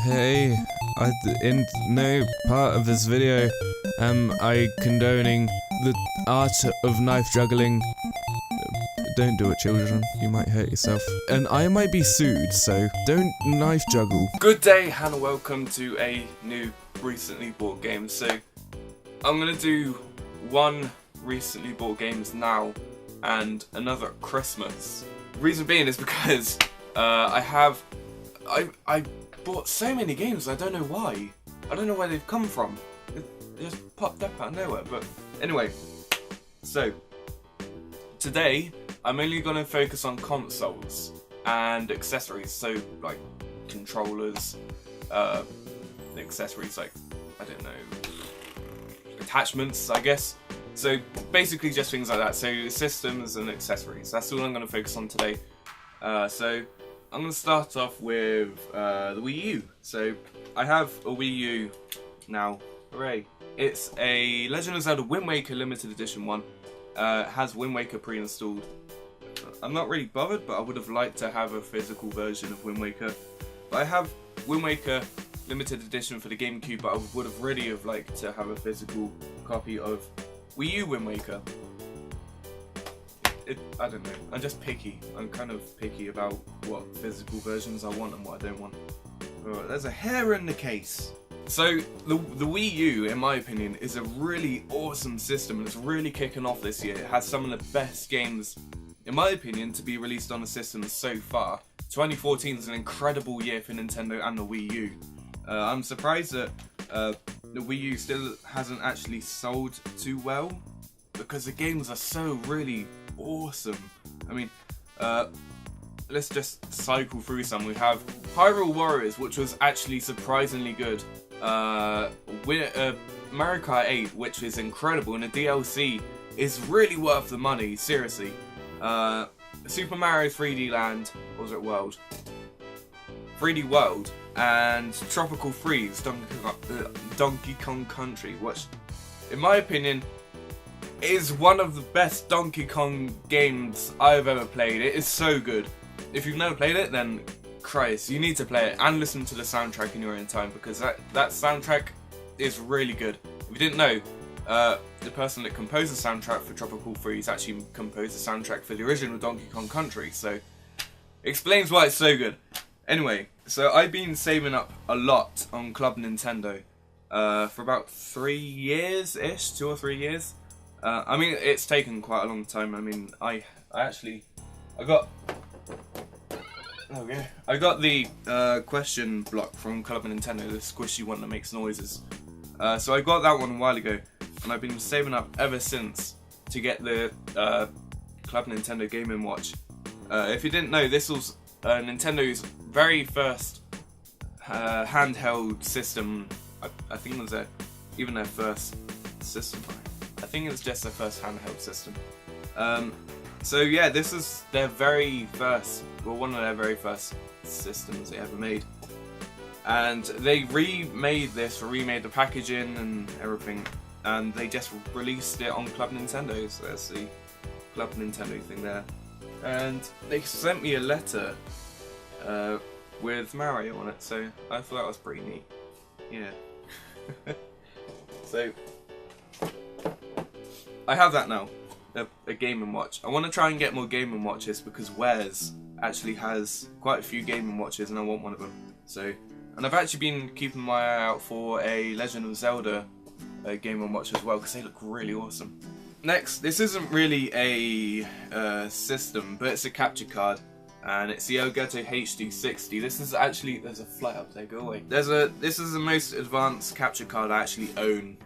Hey, in no part of this video am I condoning the art of knife juggling. Don't do it, children. You might hurt yourself. And I might be sued, so don't knife juggle. Good day, and welcome to a new recently bought game. So, I'm gonna do one recently bought games now and another at Christmas. Reason being is because I bought so many games, I don't know why. I don't know where they've come from. It just popped up out of nowhere, but anyway. So, today, I'm only going to focus on consoles and accessories, so like controllers, accessories like, I don't know, attachments, I guess. So basically just things like that, so systems and accessories, that's all I'm going to focus on today. So I'm going to start off with the Wii U. So I have a Wii U now, hooray. It's a Legend of Zelda Wind Waker limited edition one. It has Wind Waker pre-installed. I'm not really bothered, but I would have liked to have a physical version of Wind Waker. But I have Wind Waker limited edition for the GameCube, but I would have really have liked to have a physical copy of Wii U Wind Waker. I don't know, I'm just picky. I'm kind of picky about what physical versions I want and what I don't want. But there's a hair in the case. So, the Wii U, in my opinion, is a really awesome system, and it's really kicking off this year. It has some of the best games, in my opinion, to be released on the system so far. 2014 is an incredible year for Nintendo and the Wii U. I'm surprised that the Wii U still hasn't actually sold too well, because the games are so really awesome. I mean, let's just cycle through some. We have Hyrule Warriors, which was actually surprisingly good. Mario Kart 8, which is incredible, and the DLC is really worth the money, seriously. Super Mario 3D Land, or was it World? 3D World, and Tropical Freeze, Donkey Kong Country, which, in my opinion, is one of the best Donkey Kong games I've ever played. It is so good. If you've never played it, then Christ, you need to play it and listen to the soundtrack in your own time, because that soundtrack is really good. If you didn't know, the person that composed the soundtrack for Tropical Freeze actually composed the soundtrack for the original Donkey Kong Country, so explains why it's so good. Anyway, so I've been saving up a lot on Club Nintendo for about 3 years-ish, 2 or 3 years. I mean, it's taken quite a long time. I mean, I got the question block from Club Nintendo, the squishy one that makes noises. So I got that one a while ago, and I've been saving up ever since to get the Club Nintendo Game & Watch. If you didn't know, this was Nintendo's very first handheld system. I think it was even their first system. I think it was just their first handheld system. So yeah, this is their very first, well, one of their very first systems they ever made. And they remade the packaging and everything, and they just released it on Club Nintendo, so there's the Club Nintendo thing there. And they sent me a letter with Mario on it, so I thought that was pretty neat. Yeah. So, I have that now. A Game & Watch. I want to try and get more Game & Watches, because Wares actually has quite a few Game & Watches, and I want one of them. So, and I've actually been keeping my eye out for a Legend of Zelda Game & Watch as well, because they look really awesome. Next, this isn't really a system, but it's a capture card, and it's the Elgato HD60. This is actually, there's a flight up there, go away. This is the most advanced capture card I actually own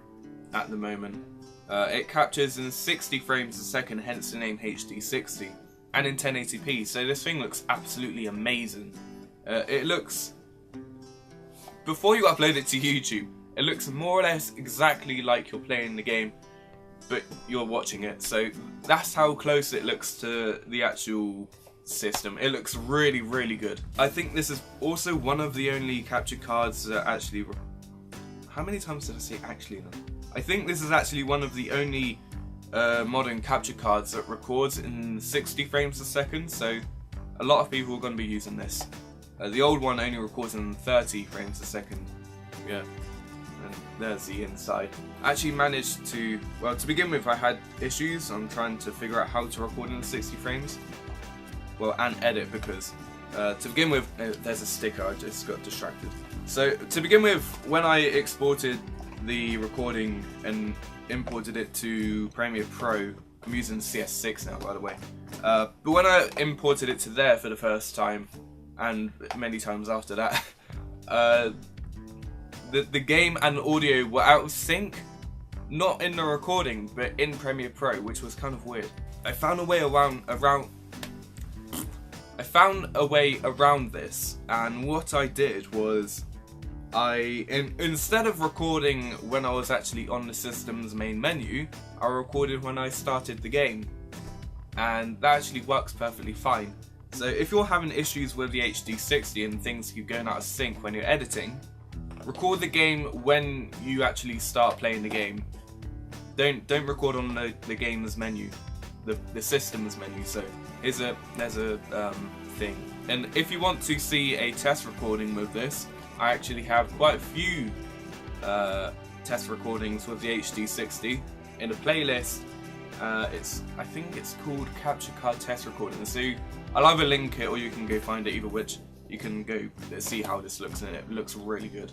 at the moment. It captures in 60 frames a second, hence the name HD60, and in 1080p, so this thing looks absolutely amazing. It looks, before you upload it to YouTube, it looks more or less exactly like you're playing the game, but you're watching it, so that's how close it looks to the actual system. It looks really, really good. I think this is also one of the only capture cards that actually, how many times did I say actually now? I think this is actually one of the only modern capture cards that records in 60 frames a second, so a lot of people are going to be using this. The old one only records in 30 frames a second. Yeah. And there's the inside. I actually managed to, well, to begin with I had issues. I'm trying to figure out how to record in 60 frames. Well, and edit, because to begin with, there's a sticker, I just got distracted. So to begin with, when I exported the recording and imported it to Premiere Pro, I'm using CS6 now, by the way. But when I imported it to there for the first time, and many times after that, the game and audio were out of sync. Not in the recording, but in Premiere Pro, which was kind of weird. I found a way around this, and what I did was instead of recording when I was actually on the system's main menu, I recorded when I started the game, and that actually works perfectly fine. So if you're having issues with the HD60 and things keep going out of sync when you're editing, record the game when you actually start playing the game. Don't record on the game's menu, the system's menu. So there's a thing. And if you want to see a test recording with this, I actually have quite a few test recordings with the HD60 in a playlist. I think it's called Capture Card Test Recording. So I'll either link it or you can go find it, either which. You can go see how this looks, and it looks really good.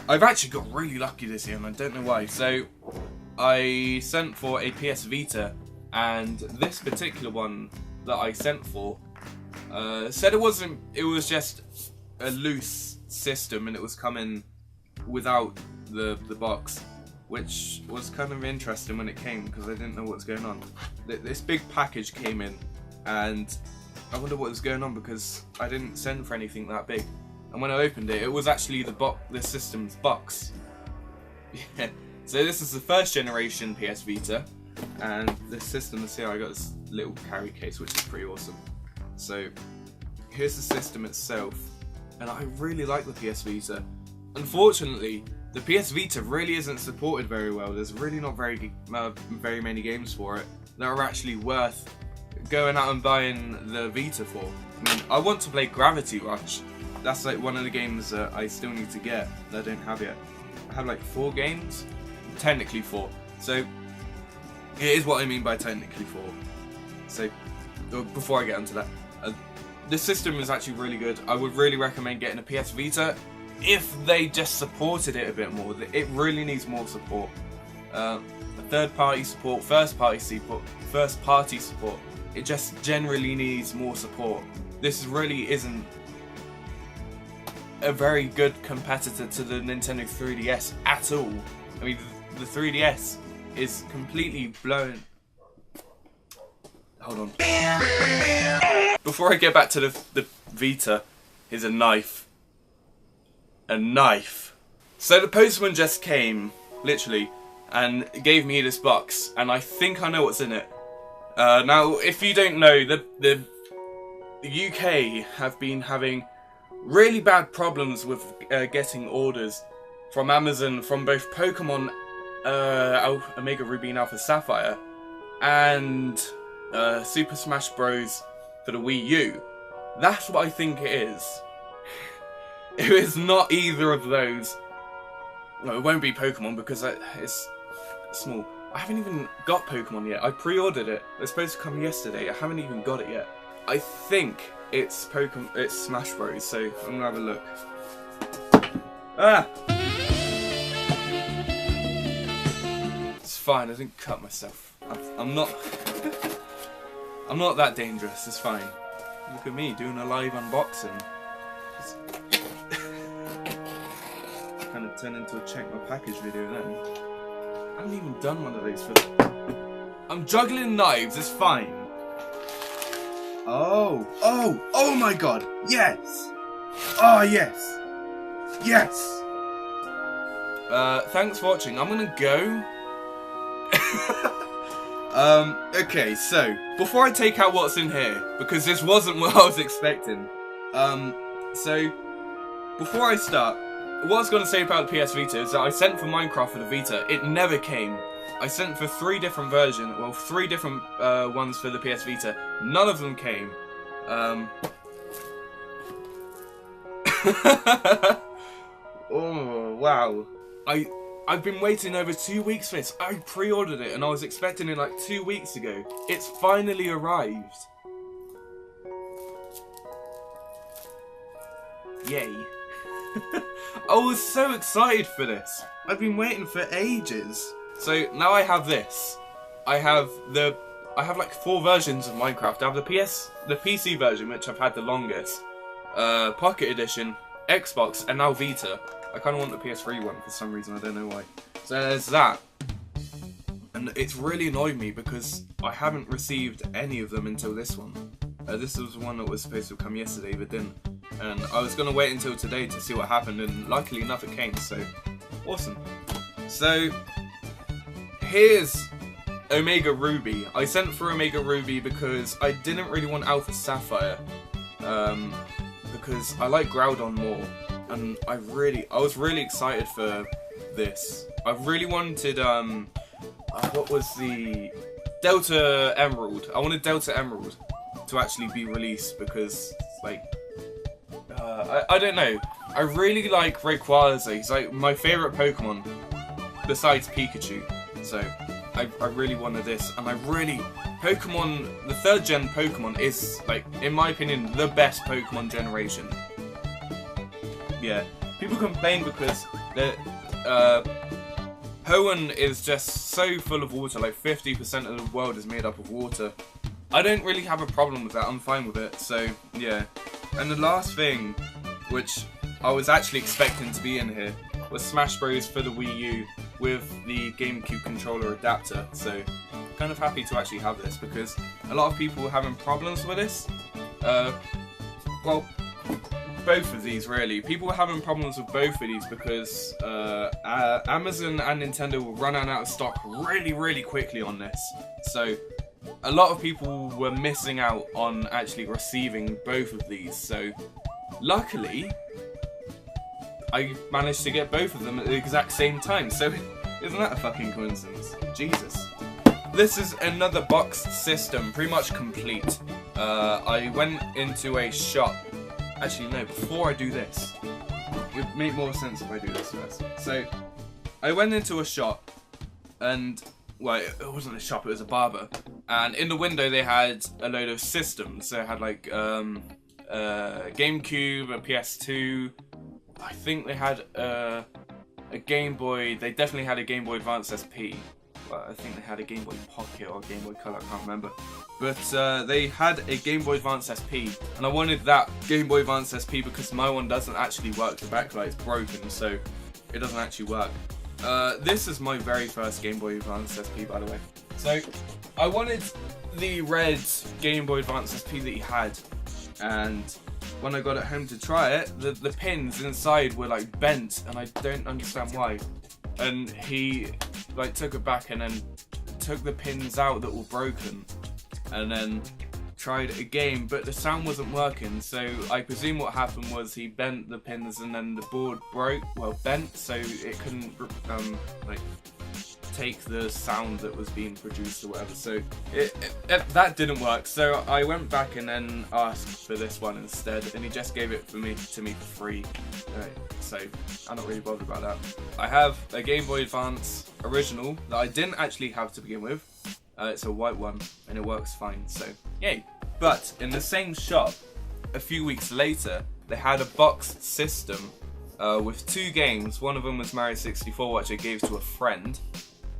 I've actually got really lucky this year, and I don't know why. So I sent for a PS Vita, and this particular one that I sent for said it was just a loose system, and it was coming without the box, which was kind of interesting when it came, because I didn't know what was going on. This big package came in, and I wonder what was going on, because I didn't send for anything that big. And when I opened it, it was actually the system's box. Yeah. So this is the first generation PS Vita, and the system is here. I got this little carry case, which is pretty awesome. So here's the system itself, and I really like the PS Vita. Unfortunately, the PS Vita really isn't supported very well. There's really not very many games for it that are actually worth going out and buying the Vita for. I mean, I want to play Gravity Rush. That's like one of the games that I still need to get that I don't have yet. I have like 4 games, technically 4. So it is what I mean by technically 4. So before I get onto that, the system is actually really good. I would really recommend getting a PS Vita if they just supported it a bit more. It really needs more support. Third-party support, first-party support. It just generally needs more support. This really isn't a very good competitor to the Nintendo 3DS at all. I mean, the 3DS is completely blown. Hold on. Before I get back to the Vita, here's a knife. A knife. So the postman just came, literally, and gave me this box, and I think I know what's in it. Now, if you don't know, the UK have been having really bad problems with getting orders from Amazon from both Pokemon Omega Ruby and Alpha Sapphire and Super Smash Bros. For the Wii U. That's what I think it is. If it's not either of those, well, it won't be Pokemon because it's small. I haven't even got Pokemon yet. I pre-ordered it. It's supposed to come yesterday. I haven't even got it yet. I think it's Pokemon. It's Smash Bros. So I'm gonna have a look. Ah! It's fine. I didn't cut myself. I'm not. I'm not that dangerous. It's fine. Look at me doing a live unboxing. Kind of turned into a check my package video then. I haven't even done one of those for. I'm juggling knives. It's fine. Oh my god! Yes! Oh yes! Yes! Thanks for watching. I'm gonna go. Okay, so before I take out what's in here, because this wasn't what I was expecting. So before I start, what I was going to say about the PS Vita is that I sent for Minecraft for the Vita. It never came. I sent for 3 different versions, well, 3 different ones for the PS Vita. None of them came. Oh wow! I've been waiting over 2 weeks for this. I pre-ordered it and I was expecting it like 2 weeks ago. It's finally arrived. Yay! I was so excited for this. I've been waiting for ages. So now I have this. I have like 4 versions of Minecraft. I have the PC version, which I've had the longest, Pocket Edition, Xbox, and now Vita. I kind of want the PS3 one for some reason, I don't know why. So there's that. And it's really annoyed me because I haven't received any of them until this one. This was one that was supposed to come yesterday but didn't. And I was going to wait until today to see what happened, and luckily enough it came, so awesome. So here's Omega Ruby. I sent for Omega Ruby because I didn't really want Alpha Sapphire, because I like Groudon more, and I was really excited for this. I really wanted what was the Delta Emerald? I wanted Delta Emerald to actually be released because like I don't know. I really like Rayquaza. He's like my favourite Pokemon besides Pikachu. So I really wanted this, and the 3rd gen Pokemon is, like, in my opinion, the best Pokemon generation. Yeah, people complain because Hoenn is just so full of water, like 50% of the world is made up of water. I don't really have a problem with that, I'm fine with it, so yeah. And the last thing, which I was actually expecting to be in here, was Smash Bros for the Wii U with the GameCube controller adapter, so kind of happy to actually have this because a lot of people were having problems with this. Well, both of these really. People were having problems with both of these because Amazon and Nintendo will run out of stock really quickly on this. So a lot of people were missing out on actually receiving both of these. So luckily, I managed to get both of them at the exact same time. So isn't that a fucking coincidence? Jesus. This is another boxed system, pretty much complete. I went into a shop. Actually, no, before I do this, it would make more sense if I do this first. So, I went into a shop, and, well, it wasn't a shop, it was a barber. And in the window, they had a load of systems. They had, like, GameCube, a PS2. I think they had a Game Boy. They definitely had a Game Boy Advance SP. Well, I think they had a Game Boy Pocket or Game Boy Color, I can't remember. But they had a Game Boy Advance SP, and I wanted that Game Boy Advance SP because my one doesn't actually work. The backlight's broken, so it doesn't actually work. This is my very first Game Boy Advance SP, by the way. So I wanted the red Game Boy Advance SP that he had, and when I got it home to try it, the pins inside were like bent, and I don't understand why. And he like took it back and then took the pins out that were broken, and then tried it again, but the sound wasn't working. So I presume what happened was he bent the pins and then the board bent, so it couldn't like take the sound that was being produced or whatever. So that didn't work. So I went back and then asked for this one instead, and he just gave it to me for free. So I'm not really bothered about that. I have a Game Boy Advance original that I didn't actually have to begin with. It's a white one and it works fine, so yay. But in the same shop, a few weeks later, they had a boxed system with 2 games. One of them was Mario 64, which I gave to a friend,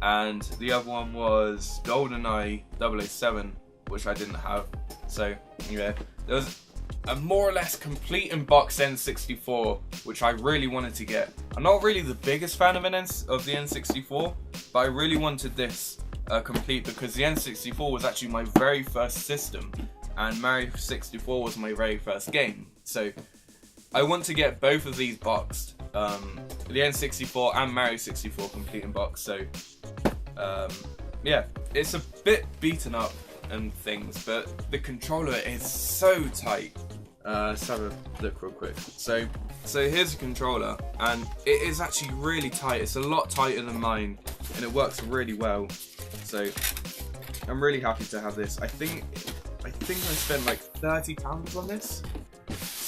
and the other one was GoldenEye 007, which I didn't have. So yeah, there was a more or less complete unboxed N64, which I really wanted to get. I'm not really the biggest fan of the N64, but I really wanted this complete because the N64 was actually my very first system, and Mario 64 was my very first game. So I want to get both of these boxed, the N64 and Mario 64 complete in box. So yeah, it's a bit beaten up and things, but the controller is so tight. Let's have a look real quick. So here's the controller, and it is actually really tight. It's a lot tighter than mine, and it works really well. So I'm really happy to have this. I think I spent like £30 on this.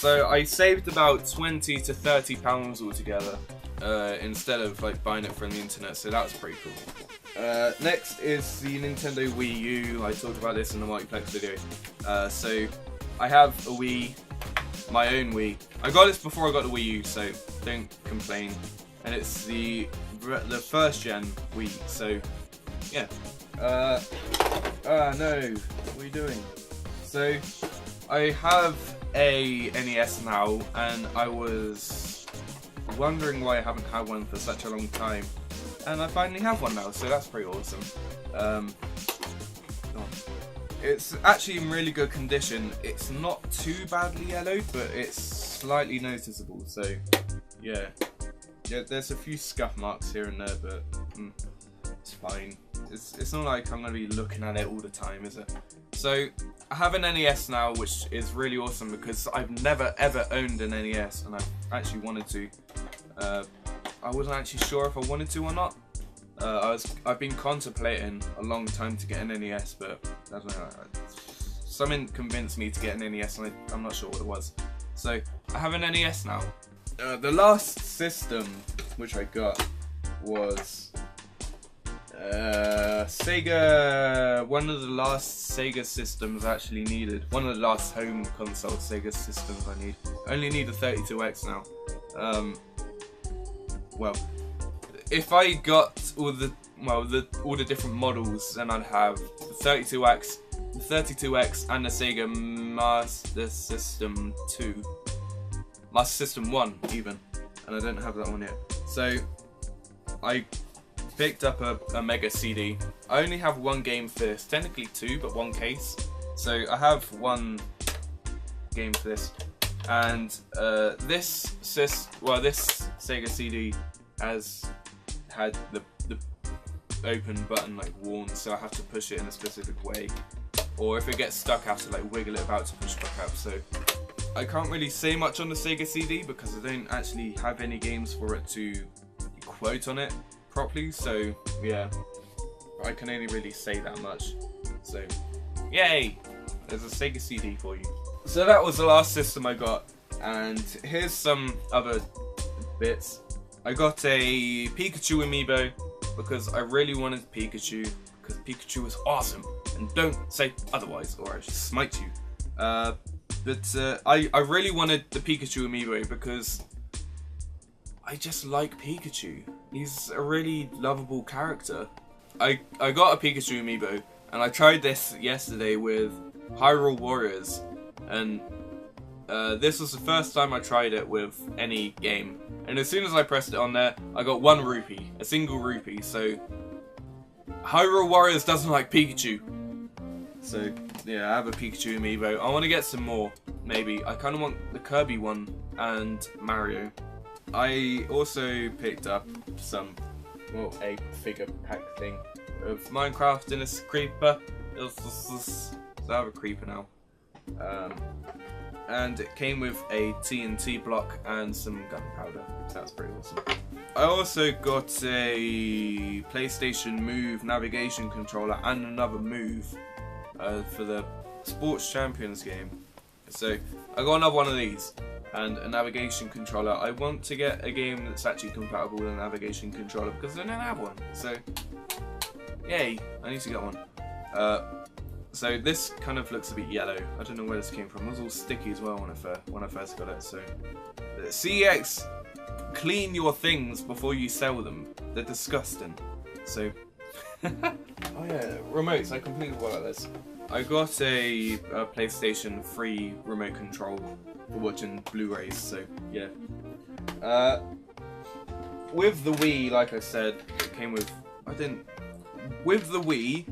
So I saved about 20 to 30 pounds altogether, instead of like buying it from the internet, so that was pretty cool. Next is the Nintendo Wii U. I talked about this in the multiplex video. So I have a Wii, my own Wii. I got this before I got the Wii U, so don't complain. And it's the first gen Wii, so yeah. No, what are you doing? So I have a NES now, and I was wondering why I haven't had one for such a long time, and I finally have one now, so that's pretty awesome. It's actually in really good condition. It's not too badly yellowed, but it's slightly noticeable, so yeah. There's a few scuff marks here and there, but it's fine. It's not like I'm going to be looking at it all the time, is it? So I have an NES now, which is really awesome because I've never ever owned an NES, and I actually wanted to. I wasn't actually sure if I wanted to or not. I've been contemplating a long time to get an NES, but I don't know. Something convinced me to get an NES, and I'm not sure what it was. So I have an NES now. The last system which I got was Sega. One of the last Sega systems I actually needed. One of the last home console Sega systems I need. I only need a 32X now. Well, if I got all the different models, then I'd have the 32X, and the Sega Master System 2. Master System 1 even, and I don't have that one yet. So I picked up a Mega CD. I only have one game for this, technically two, but one case. So I have one game for this, and this Sega CD has had the open button like worn, so I have to push it in a specific way, or if it gets stuck, I have to like wiggle it about to push back up. So I can't really say much on the Sega CD because I don't actually have any games for it to quote on it properly, so yeah, I can only really say that much. So yay, there's a Sega CD for you. So that was the last system I got, and here's some other bits. I got a Pikachu amiibo because I really wanted Pikachu, because Pikachu is awesome, and don't say otherwise or I shall smite you. But I really wanted the Pikachu amiibo because I just like Pikachu. He's a really lovable character. I got a Pikachu amiibo, and I tried this yesterday with Hyrule Warriors, and this was the first time I tried it with any game. And as soon as I pressed it on there, I got 1 rupee, a single rupee. So Hyrule Warriors doesn't like Pikachu. So yeah, I have a Pikachu amiibo. I want to get some more, maybe. I kind of want the Kirby one and Mario. I also picked up some, well, a figure pack thing of Minecraft in a creeper. So I have a creeper now. And it came with a TNT block and some gunpowder. That's pretty awesome. I also got a PlayStation Move navigation controller and another Move for the Sports Champions game. So I got another one of these and a navigation controller. I want to get a game that's actually compatible with a navigation controller because I don't have one. So yay, I need to get one. So this kind of looks a bit yellow. I don't know where this came from. It was all sticky as well when I first got it. So CEX, clean your things before you sell them. They're disgusting. So oh yeah, remotes. I completely forgot about this. I got a PlayStation 3 remote control for watching Blu-rays. So yeah. With the Wii, like I said, it came with. With the Wii,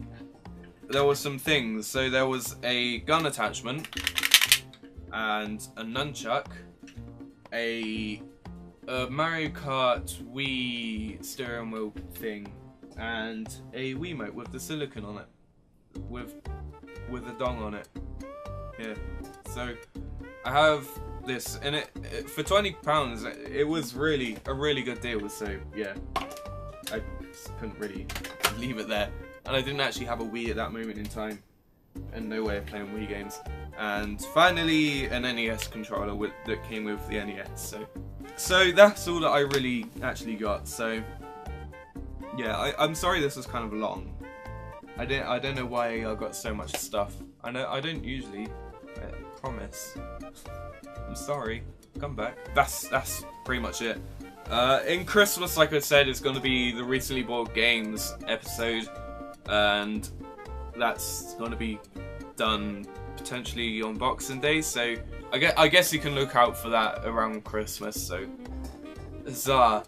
there were some things. So there was a gun attachment and a nunchuck, a Mario Kart Wii steering wheel thing, and a Wiimote with the silicone on it, with a dong on it. Yeah. So I have this, and it for £20. It was really a really good deal. So yeah, I couldn't really leave it there. And I didn't actually have a Wii at that moment in time. and no way of playing Wii games. And finally, an NES controller that came with the NES. So that's all that I really actually got. So yeah, I'm sorry this was kind of long. I don't know why I got so much stuff. I don't usually. I promise. I'm sorry. Come back. That's pretty much it. In Christmas, like I said, it's going to be the recently bought games episode, and that's going to be done potentially on Boxing Day. So I guess you can look out for that around Christmas. So huzzah!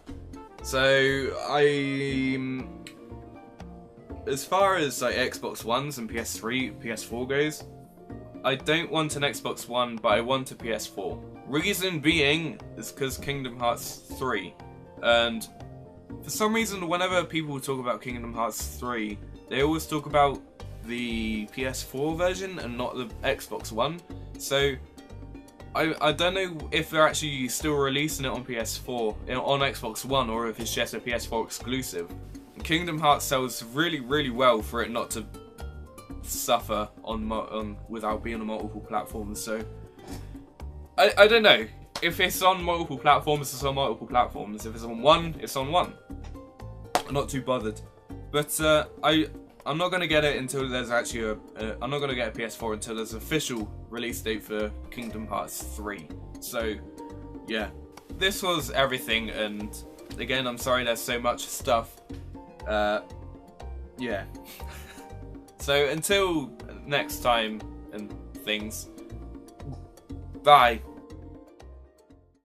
So as far as like Xbox Ones and PS3, PS4 goes, I don't want an Xbox One, but I want a PS4. Reason being is because Kingdom Hearts 3, and for some reason whenever people talk about Kingdom Hearts 3, they always talk about the PS4 version and not the Xbox One. So I don't know if they're actually still releasing it on PS4, on Xbox One, or if it's just a PS4 exclusive. Kingdom Hearts sells really well for it not to suffer on without being on multiple platforms. So I don't know. If it's on multiple platforms, it's on multiple platforms. If it's on one, it's on one. I'm not too bothered. But I'm not gonna get it until there's actually I'm not gonna get a PS4 until there's an official release date for Kingdom Hearts 3. So yeah, this was everything. And again, I'm sorry there's so much stuff. Yeah. So until next time and things. Bye.